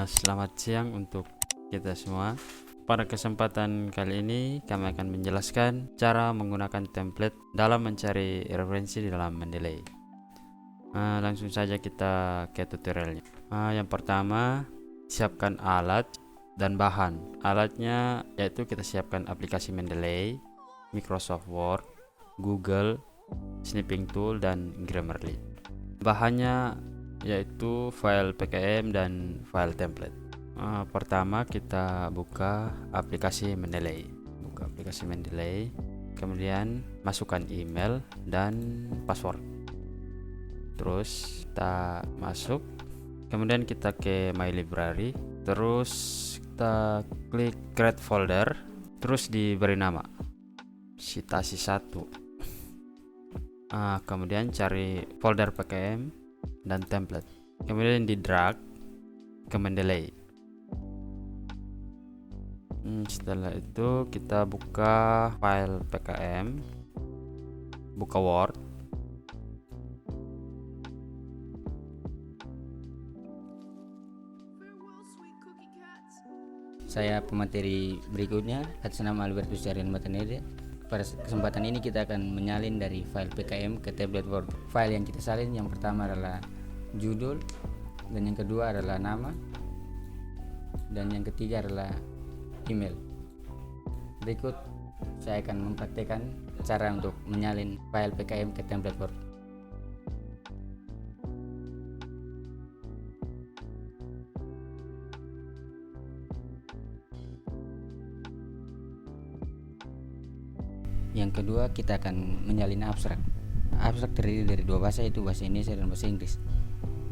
Selamat siang untuk kita semua. Pada kesempatan kali ini kami akan menjelaskan cara menggunakan template dalam mencari referensi di dalam Mendeley. Langsung saja kita ke tutorialnya. Yang pertama, siapkan alat dan bahan. Alatnya yaitu kita siapkan aplikasi Mendeley, Microsoft Word, Google, Snipping Tool, dan Grammarly. Bahannya yaitu file PKM dan file template. Pertama kita buka aplikasi Mendeley. Kemudian masukkan email dan password. Terus kita masuk. Kemudian kita ke My Library. Terus kita klik Create Folder. Terus diberi nama Citasi 1. Kemudian cari folder PKM dan template, kemudian di drag ke Mendeley. Setelah itu kita buka file PKM, buka Word, Saya pemateri berikutnya atas nama Albertus Jarian Matanede. Pada kesempatan ini kita akan menyalin dari file PKM ke tablet Word. File yang kita salin yang pertama adalah judul, dan yang kedua adalah nama, dan yang ketiga adalah email. Berikut saya akan mempraktekkan cara untuk menyalin file PKM ke template Word. Yang kedua, kita akan menyalin abstrak. Abstrak terdiri dari dua bahasa, yaitu bahasa Indonesia dan bahasa Inggris.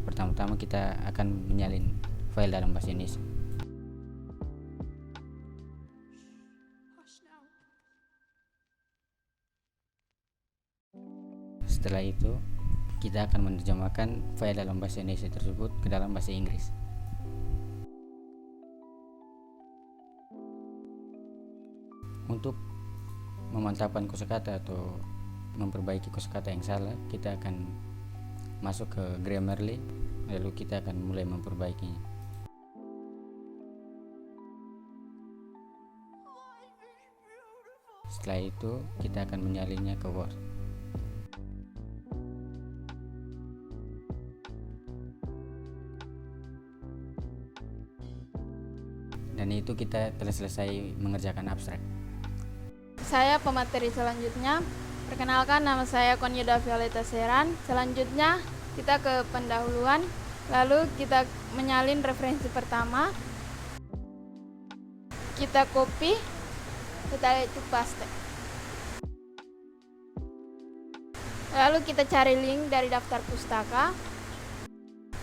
Pertama-tama kita akan menyalin file dalam bahasa Indonesia. Setelah itu, kita akan menerjemahkan file dalam bahasa Indonesia tersebut ke dalam bahasa Inggris. Untuk memantapkan kosakata atau memperbaiki kosakata yang salah, kita akan masuk ke Grammarly, lalu kita akan mulai memperbaikinya. Setelah itu kita akan menyalinnya ke Word. Dan itu kita telah selesai mengerjakan abstrak. Saya pemateri selanjutnya. Perkenalkan, nama saya Konyuda Violeta Seran. Selanjutnya kita ke pendahuluan, lalu kita menyalin referensi pertama. Kita copy, setelah itu paste. Lalu kita cari link dari daftar pustaka.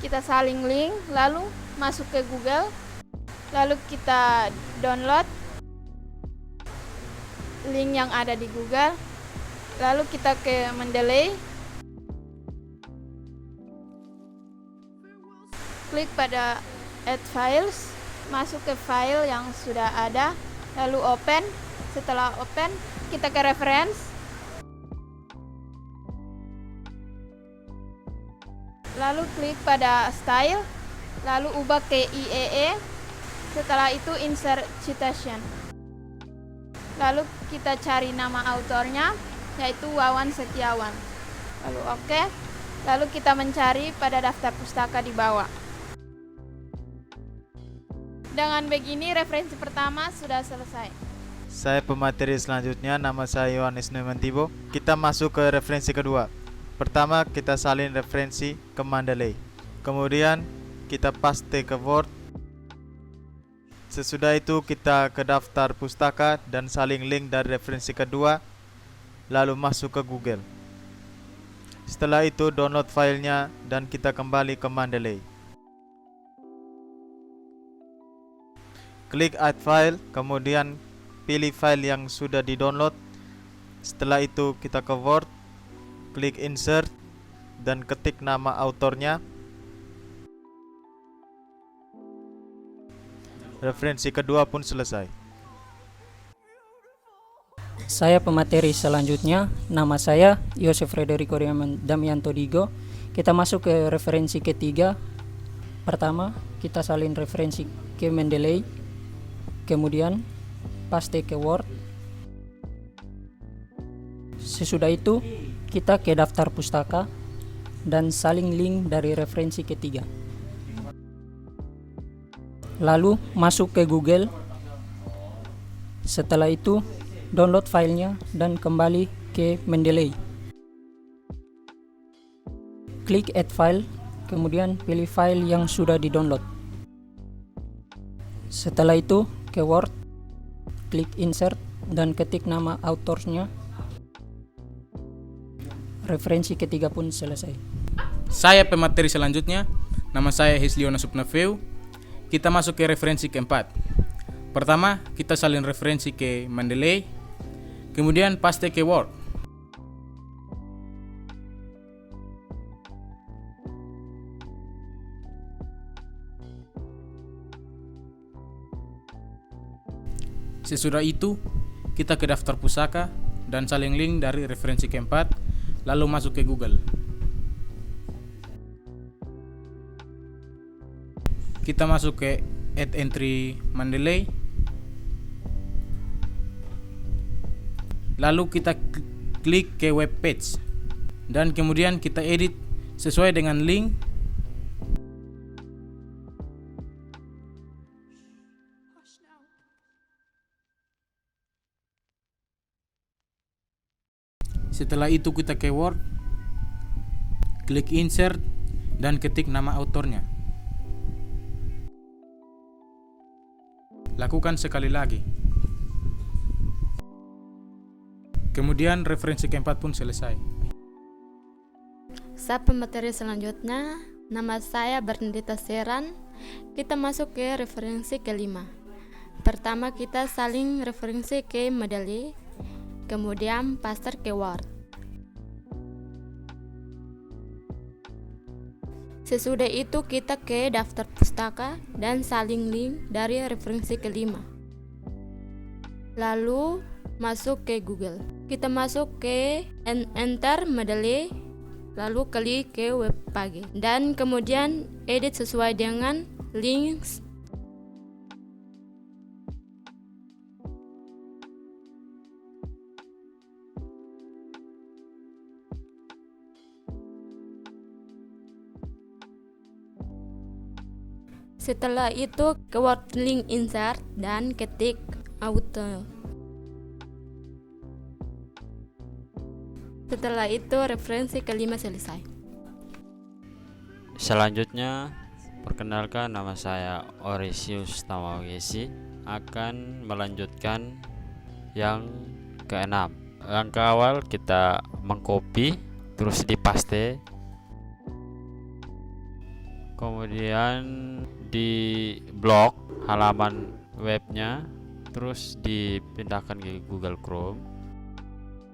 Kita salin link, lalu masuk ke Google. Lalu kita download link yang ada di Google, lalu kita ke Mendeley, klik pada add files, masuk ke file yang sudah ada, lalu open. Setelah open, kita ke reference, lalu klik pada style, lalu ubah ke IEE. Setelah itu insert citation. Lalu kita cari nama autornya, yaitu Wawan Setiawan. Lalu oke. Lalu kita mencari pada daftar pustaka di bawah. Dengan begini referensi pertama sudah selesai. Saya pemateri selanjutnya, nama saya Yohanes Numantibo. Kita masuk ke referensi kedua. Pertama kita salin referensi ke Mendeley. Kemudian kita paste ke Word. Sesudah itu kita ke daftar pustaka dan salin link dari referensi kedua, lalu masuk ke Google. Setelah itu download filenya dan kita kembali ke Mendeley. Klik add file, kemudian pilih file yang sudah di-download. Setelah itu kita ke Word, klik insert dan ketik nama autornya. Referensi kedua pun selesai. Saya pemateri selanjutnya, nama saya Yosef Frederico Damianto Digo. Kita masuk ke referensi ketiga. Pertama, kita salin referensi ke Mendeley, kemudian paste ke Word. Sesudah itu, kita ke daftar pustaka dan salin link dari referensi ketiga. Lalu masuk ke Google. Setelah itu, download filenya dan kembali ke Mendeley. Klik Add File, kemudian pilih file yang sudah di-download. Setelah itu, ke Word, klik Insert dan ketik nama autorsnya. Referensi ketiga pun selesai. Saya pemateri selanjutnya, nama saya Hisliona Supnaveu. Kita masuk ke referensi keempat. Pertama, kita salin referensi ke Mendeley, kemudian paste ke Word. Sesudah itu, kita ke daftar pusaka dan salin link dari referensi keempat, lalu masuk ke Google. Kita masuk ke Add Entry Mendeley. Lalu kita klik ke web page dan kemudian kita edit sesuai dengan link. Setelah itu kita ke Word, klik Insert dan ketik nama autornya. Lakukan sekali lagi. Kemudian referensi keempat pun selesai. Saya pemateri selanjutnya, nama saya Bernadita Seran. Kita masuk ke referensi kelima. Pertama kita salin referensi ke Mendeley, kemudian paste ke Word. Sesudah itu kita ke daftar pustaka dan salin link dari referensi kelima. Lalu masuk ke Google. Kita masuk ke Enter Mendeley, lalu klik ke web page dan kemudian edit sesuai dengan links. Setelah itu ke Word link Insert dan ketik auto. Setelah itu referensi kelima selesai. Selanjutnya, perkenalkan nama saya Oresius Tamawesi, akan melanjutkan yang keenam. Langkah awal kita mengcopy terus dipaste, kemudian di blok halaman webnya, terus dipindahkan ke Google Chrome.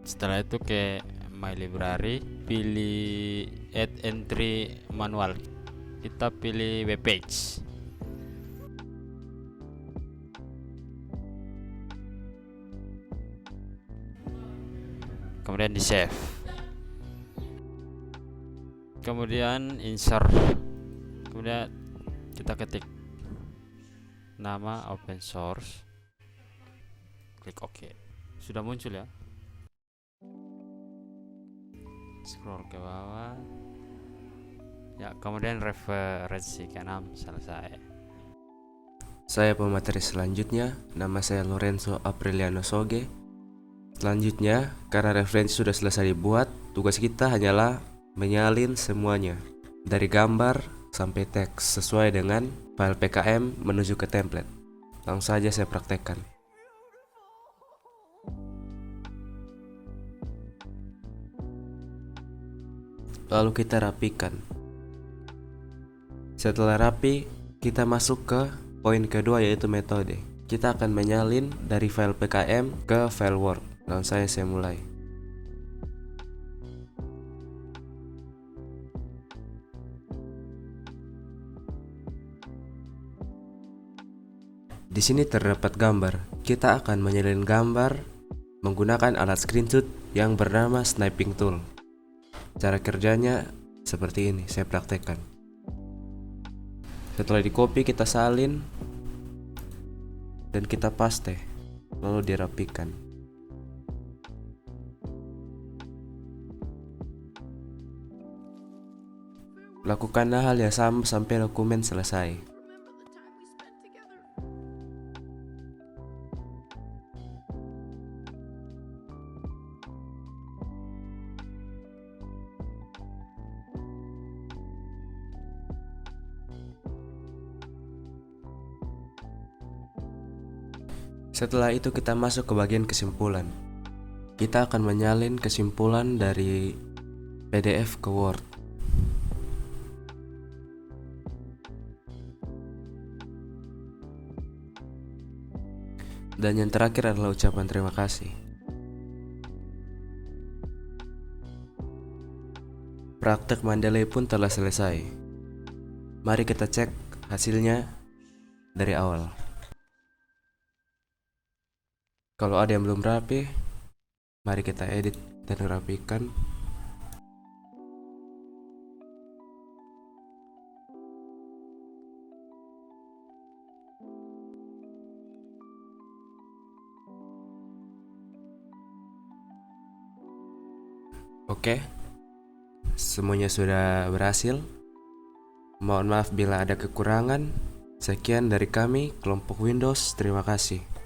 Setelah itu ke My Library, pilih Add Entry Manual, kita pilih web page. Kemudian di save, kemudian insert, kemudian kita ketik nama open source, klik OK. Sudah muncul ya. Scroll ke bawah ya, kemudian referensi ke-6 selesai. Saya pemateri selanjutnya, nama saya Lorenzo Apriliano Soge. Selanjutnya, karena referensi sudah selesai dibuat, tugas kita hanyalah menyalin semuanya dari gambar sampai teks sesuai dengan file PKM menuju ke template. Langsung saja saya praktekkan. Lalu kita rapikan. Setelah rapi, kita masuk ke poin kedua, yaitu metode. Kita akan menyalin dari file PKM ke file Word. Langsung saya mulai. Di sini terdapat gambar. Kita akan menyalin gambar menggunakan alat screenshot yang bernama sniping tool. Cara kerjanya seperti ini, saya praktekkan. Setelah di copy kita salin dan kita paste, lalu dirapikan. Lakukan hal yang sama sampai dokumen selesai. Setelah itu kita masuk ke bagian kesimpulan. Kita akan menyalin kesimpulan dari PDF ke Word. Dan yang terakhir adalah ucapan terima kasih. Praktek Mendeley pun telah selesai. Mari kita cek hasilnya dari awal. Kalau ada yang belum rapi, mari kita edit dan rapikan. Oke, semuanya sudah berhasil. Mohon maaf bila ada kekurangan. Sekian dari kami, kelompok Windows. Terima kasih.